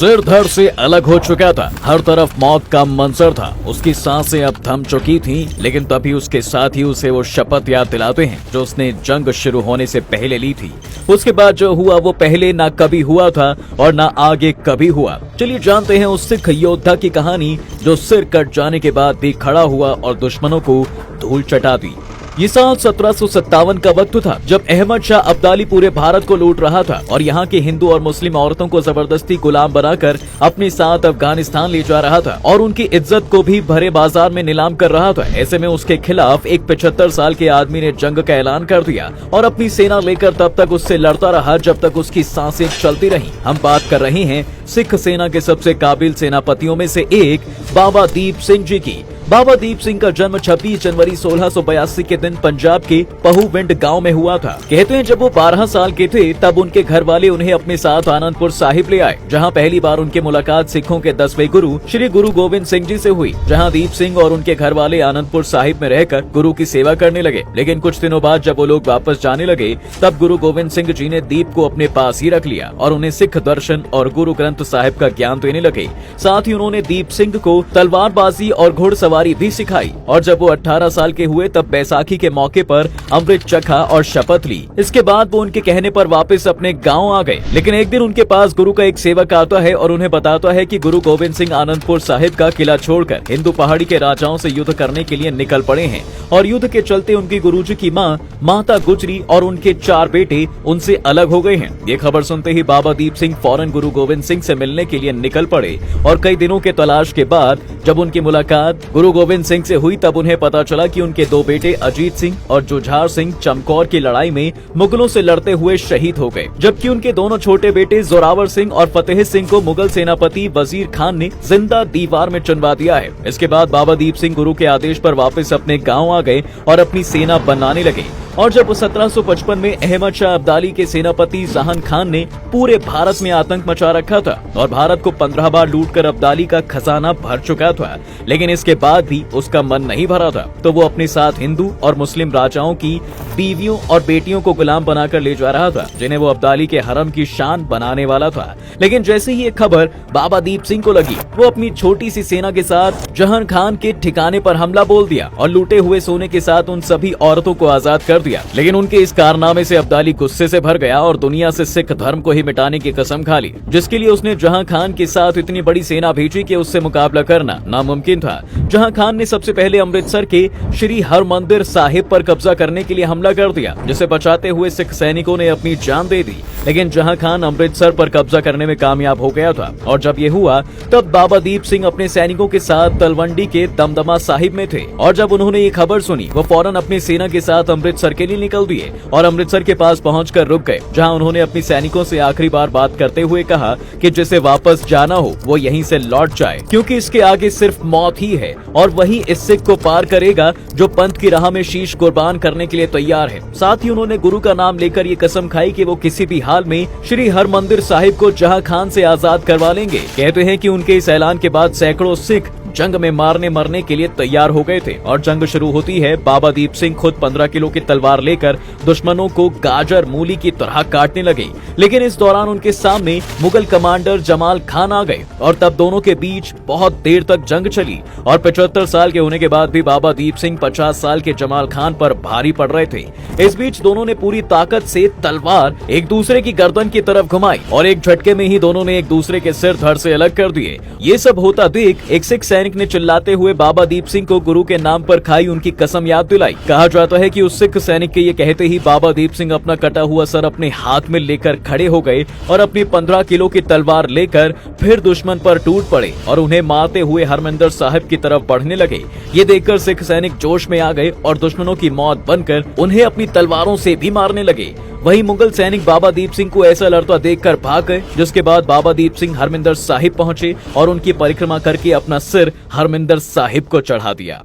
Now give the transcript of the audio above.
सिर धड़ से अलग हो चुका था। हर तरफ मौत का मंजर था। उसकी सांसें अब थम चुकी थीं, लेकिन तभी उसके साथी उसे वो शपथ याद दिलाते हैं जो उसने जंग शुरू होने से पहले ली थी। उसके बाद जो हुआ वो पहले ना कभी हुआ था और ना आगे कभी हुआ। चलिए जानते हैं उस सिख योद्धा की कहानी जो सिर कट जाने के बाद भी खड़ा हुआ और दुश्मनों को धूल चटा दी। ये साल 1757 का वक्त था जब अहमद शाह अब्दाली पूरे भारत को लूट रहा था और यहाँ के हिंदू और मुस्लिम औरतों को जबरदस्ती गुलाम बनाकर अपने साथ अफगानिस्तान ले जा रहा था और उनकी इज्जत को भी भरे बाजार में नीलाम कर रहा था। ऐसे में उसके खिलाफ एक 75 साल के आदमी ने जंग का ऐलान कर दिया और अपनी सेना लेकर तब तक उससे लड़ता रहा जब तक उसकी सांसें चलती रही। हम बात कर रहे हैं सिख सेना के सबसे काबिल सेनापतियों में से एक बाबा दीप सिंह जी की। बाबा दीप सिंह का जन्म 26 जनवरी 1682 के दिन पंजाब के पहुविंड गांव में हुआ था। कहते हैं जब वो 12 साल के थे तब उनके घर वाले उन्हें अपने साथ आनंदपुर साहिब ले आए, जहां पहली बार उनकी मुलाकात सिखों के 10वें गुरु श्री गुरु गोविंद सिंह जी से हुई। जहां दीप सिंह और उनके घर वाले आनंदपुर साहिब में रहकर गुरु की सेवा करने लगे। लेकिन कुछ दिनों बाद जब वो लोग वापस जाने लगे तब गुरु गोविंद सिंह जी ने दीप को अपने पास ही रख लिया और उन्हें सिख दर्शन और गुरु ग्रंथ साहिब का ज्ञान देने लगे। साथ ही उन्होंने दीप सिंह को तलवारबाजी और घुड़सवारी भी सिखाई और जब वो 18 साल के हुए तब बैसाखी के मौके पर अमृत चखा और शपथ ली। इसके बाद वो उनके कहने पर वापस अपने गांव आ गए। लेकिन एक दिन उनके पास गुरु का एक सेवक आता है और उन्हें बताता है कि गुरु गोविंद सिंह आनंदपुर साहिब का किला छोड़कर हिंदू पहाड़ी के राजाओं से युद्ध करने के लिए निकल पड़े हैं और युद्ध के चलते उनकी गुरुजी की माँ माता गुजरी और उनके 4 बेटे उनसे अलग हो गए हैं। ये खबर सुनते ही बाबा दीप सिंह फौरन गुरु गोविंद सिंह से मिलने के लिए निकल पड़े और कई दिनों के तलाश के बाद जब उनकी मुलाकात गुरु गोविंद सिंह से हुई तब उन्हें पता चला कि उनके 2 बेटे अजीत सिंह और जुझार सिंह चमकौर की लड़ाई में मुगलों से लड़ते हुए शहीद हो गए, जबकि उनके दोनों छोटे बेटे जोरावर सिंह और फतेह सिंह को मुगल सेनापति वजीर खान ने जिंदा दीवार में चुनवा दिया है। इसके बाद बाबा दीप सिंह गुरु के आदेश पर वापस अपने गाँव आ गए और अपनी सेना बनाने लगे। और जब 1755 में अहमद शाह अब्दाली के सेनापति जहान खान ने पूरे भारत में आतंक मचा रखा था और भारत को 15 बार लूटकर अब्दाली का खजाना भर चुका था, लेकिन इसके बाद भी उसका मन नहीं भरा था, तो वो अपने साथ हिंदू और मुस्लिम राजाओं की बीवियों और बेटियों को गुलाम बनाकर ले जा रहा था, जिन्हें वो अब्दाली के हरम की शान बनाने वाला था। लेकिन जैसे ही ये खबर बाबा दीप सिंह को लगी, वो अपनी छोटी सी सेना के साथ जहान खान के ठिकाने पर हमला बोल दिया और लूटे हुए सोने के साथ उन सभी औरतों को आजाद कर दिया। लेकिन उनके इस कारनामे से अब्दाली गुस्से से भर गया और दुनिया से सिख धर्म को ही मिटाने की कसम खा ली, जिसके लिए उसने जहां खान के साथ इतनी बड़ी सेना भेजी कि उससे मुकाबला करना नामुमकिन था। जहां खान ने सबसे पहले अमृतसर के श्री हरमंदिर साहिब पर कब्जा करने के लिए हमला कर दिया, जिसे बचाते हुए सिख सैनिकों ने अपनी जान दे दी। लेकिन जहां खान अमृतसर पर कब्जा करने में कामयाब हो गया था और जब ये हुआ तब बाबा दीप सिंह अपने सैनिकों के साथ तलवंडी के दमदमा साहिब में थे और जब उन्होंने ये खबर सुनी वो फौरन अपनी सेना के साथ अमृतसर के लिए निकल दिए और अमृतसर के पास पहुंचकर रुक गए, जहां उन्होंने अपनी सैनिकों से आखिरी बार बात करते हुए कहा कि जिसे वापस जाना हो वो यहीं से लौट जाए, क्योंकि इसके आगे सिर्फ मौत ही है और वही इस सिख को पार करेगा जो पंथ की राह में शीश कुर्बान करने के लिए तैयार है। साथ ही उन्होंने गुरु का नाम लेकर ये कसम खाई कि वो किसी भी हाल में श्री हरमंदिर साहिब को जहां खान से आजाद करवा लेंगे। कहते हैं कि उनके इस ऐलान के बाद सैकड़ों सिख जंग में मारने मरने के लिए तैयार हो गए थे और जंग शुरू होती है। बाबा दीप सिंह खुद 15 किलो की तलवार लेकर दुश्मनों को गाजर मूली की तरह काटने लगे, लेकिन इस दौरान उनके सामने मुगल कमांडर जमाल खान आ गए और तब दोनों के बीच बहुत देर तक जंग चली और 75 साल के होने के बाद भी बाबा दीप सिंह 50 साल के जमाल खान पर भारी पड़ रहे थे। इस बीच दोनों ने पूरी ताकत से तलवार एक दूसरे की गर्दन की तरफ घुमाई और एक झटके में ही दोनों ने एक दूसरे के सिर धड़ से अलग कर दिए। ये सब होता देख एक सिख सैनिक ने चिल्लाते हुए बाबा दीप सिंह को गुरु के नाम पर खाई उनकी कसम याद दिलाई। कहा जाता है कि उस सिख सैनिक के ये कहते ही बाबा दीप सिंह अपना कटा हुआ सर अपने हाथ में लेकर खड़े हो गए और अपनी 15 किलो की तलवार लेकर फिर दुश्मन पर टूट पड़े और उन्हें मारते हुए हरमंदिर साहिब की तरफ बढ़ने लगे। ये देखकर सिख सैनिक जोश में आ गए और दुश्मनों की मौत बनकर उन्हें अपनी तलवारों से भी मारने लगे। वहीं मुगल सैनिक बाबा दीप सिंह को ऐसा लड़ता देखकर भाग गए, जिसके बाद बाबा दीप सिंह हरमिंदर साहिब पहुंचे और उनकी परिक्रमा करके अपना सिर हरमिंदर साहिब को चढ़ा दिया।